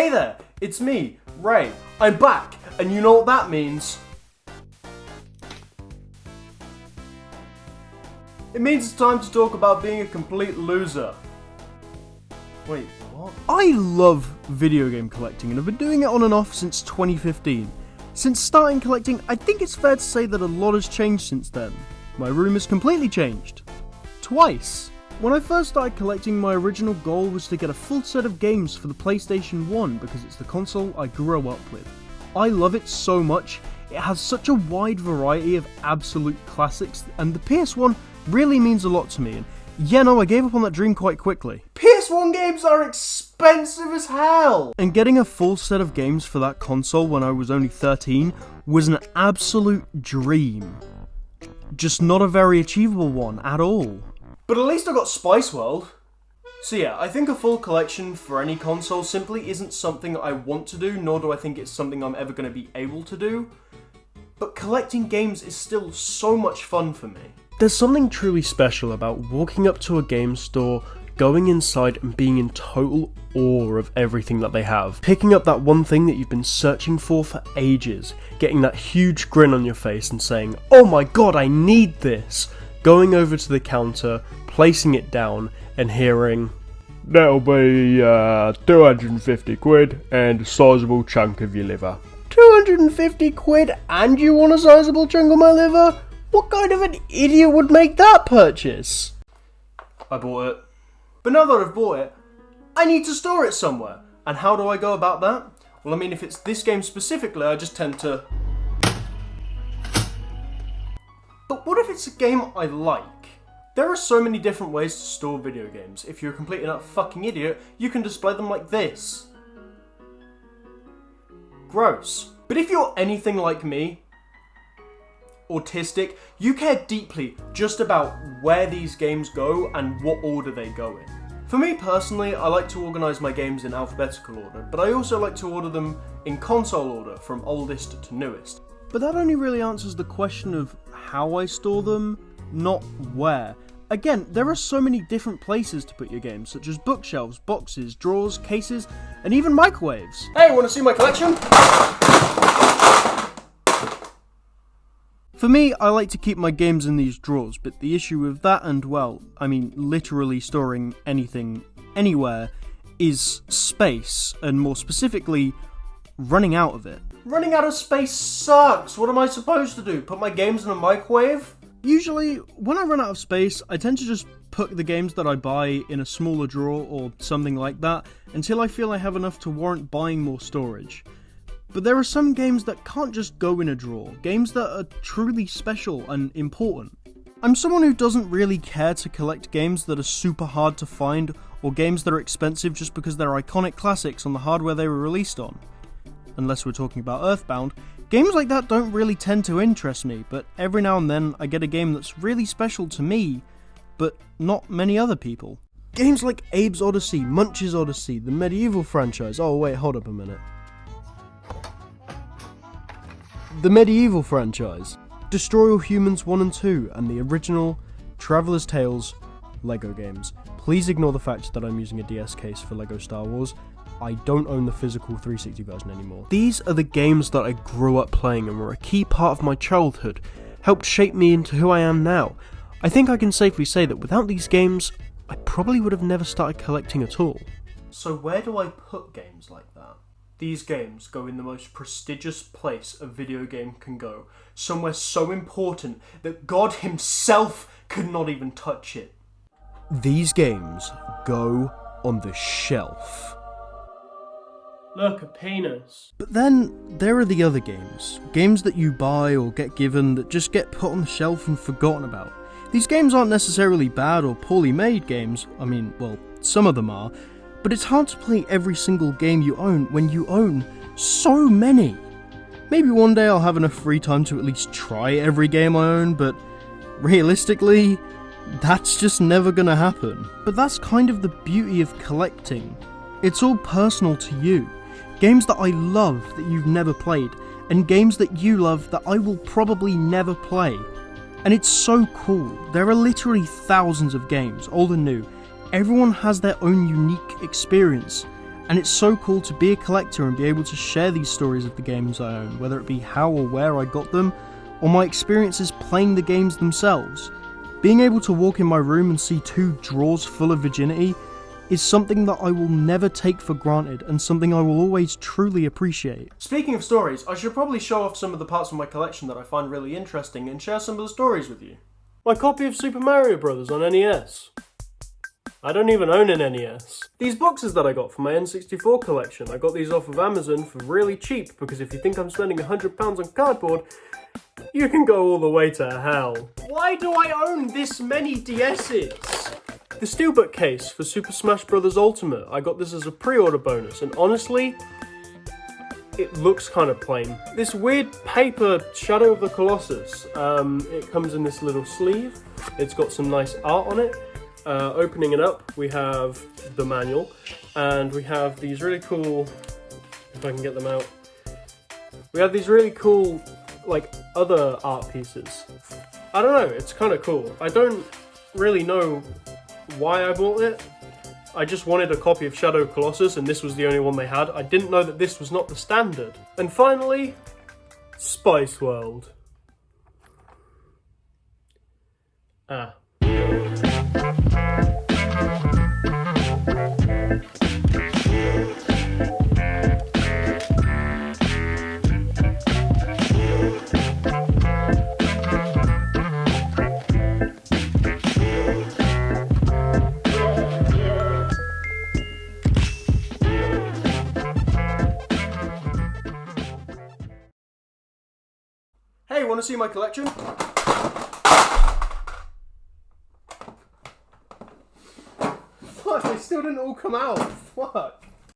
Hey there, it's me, Ray. I'm back, and you know what that means. It means it's time to talk about being a complete loser. Wait, what? I love video game collecting, and I've been doing it on and off since 2015. Since starting collecting, I think it's fair to say that a lot has changed since then. My room has completely changed. Twice. When I first started collecting, my original goal was to get a full set of games for the PlayStation 1 because it's the console I grew up with. I love it so much, it has such a wide variety of absolute classics, and the PS1 really means a lot to me, and yeah, no, I gave up on that dream quite quickly. PS1 games are expensive as hell! And getting a full set of games for that console when I was only 13 was an absolute dream. Just not a very achievable one at all. But at least I got Spice World. So yeah, I think a full collection for any console simply isn't something I want to do, nor do I think it's something I'm ever going to be able to do. But collecting games is still so much fun for me. There's something truly special about walking up to a game store, going inside and being in total awe of everything that they have. Picking up that one thing that you've been searching for ages, getting that huge grin on your face and saying, "Oh my god, I need this!" Going over to the counter, placing it down and hearing, "That'll be 250 quid and a sizable chunk of your liver." 250 quid and you want a sizable chunk of my liver? What kind of an idiot would make that purchase? I bought it. But now that I've bought it, I need to store it somewhere. And how do I go about that? Well, I mean, if it's this game specifically, I just tend to... But what if it's a game I like? There are so many different ways to store video games. If you're a complete and utter fucking idiot, you can display them like this. Gross. But if you're anything like me, autistic, you care deeply just about where these games go and what order they go in. For me personally, I like to organise my games in alphabetical order, but I also like to order them in console order from oldest to newest. But that only really answers the question of how I store them, not where. Again, there are so many different places to put your games, such as bookshelves, boxes, drawers, cases, and even microwaves. Hey, wanna see my collection? For me, I like to keep my games in these drawers, but the issue with that and, well, I mean literally storing anything, anywhere, is space, and more specifically, running out of it. Running out of space sucks! What am I supposed to do? Put my games in a microwave? Usually, when I run out of space, I tend to just put the games that I buy in a smaller drawer or something like that, until I feel I have enough to warrant buying more storage. But there are some games that can't just go in a drawer, games that are truly special and important. I'm someone who doesn't really care to collect games that are super hard to find, or games that are expensive just because they're iconic classics on the hardware they were released on. Unless we're talking about Earthbound, games like that don't really tend to interest me, but every now and then I get a game that's really special to me, but not many other people. Games like Abe's Odyssey, Munch's Odyssey, the Medieval franchise, oh wait, hold up a minute. The Medieval franchise, Destroy All Humans 1 and 2, and the original Traveller's Tales LEGO games. Please ignore the fact that I'm using a DS case for LEGO Star Wars. I don't own the physical 360 version anymore. These are the games that I grew up playing and were a key part of my childhood, helped shape me into who I am now. I think I can safely say that without these games, I probably would have never started collecting at all. So where do I put games like that? These games go in the most prestigious place a video game can go, somewhere so important that God himself could not even touch it. These games go on the shelf. Look, a penis. But then, there are the other games. Games that you buy or get given that just get put on the shelf and forgotten about. These games aren't necessarily bad or poorly made games. I mean, well, some of them are. But it's hard to play every single game you own when you own so many. Maybe one day I'll have enough free time to at least try every game I own, but realistically, that's just never gonna happen. But that's kind of the beauty of collecting. It's all personal to you. Games that I love that you've never played, and games that you love that I will probably never play. And it's so cool. There are literally thousands of games, old and new. Everyone has their own unique experience, And it's so cool to be a collector and be able to share these stories of the games I own, whether it be how or where I got them, or my experiences playing the games themselves. Being able to walk in my room and see 2 drawers full of virginity is something that I will never take for granted and something I will always truly appreciate. Speaking of stories, I should probably show off some of the parts of my collection that I find really interesting and share some of the stories with you. My copy of Super Mario Bros. On NES. I don't even own an NES. These boxes that I got for my N64 collection, I got these off of Amazon for really cheap, because if you think I'm spending £100 on cardboard, you can go all the way to hell. Why do I own this many DS's? The Steelbook case for Super Smash Bros. Ultimate, I got this as a pre-order bonus, and honestly, it looks kind of plain. This weird paper Shadow of the Colossus, it comes in this little sleeve, it's got some nice art on it. Opening it up, we have the manual, and we have these really cool, if I can get them out, we have these really cool, like, other art pieces. I don't know, it's kind of cool. I don't really know why I bought it. I just wanted a copy of Shadow of Colossus, and this was the only one they had. I didn't know that this was not the standard. And finally, Spice World. Hey, wanna see my collection? Fuck, they still didn't all come out. Fuck.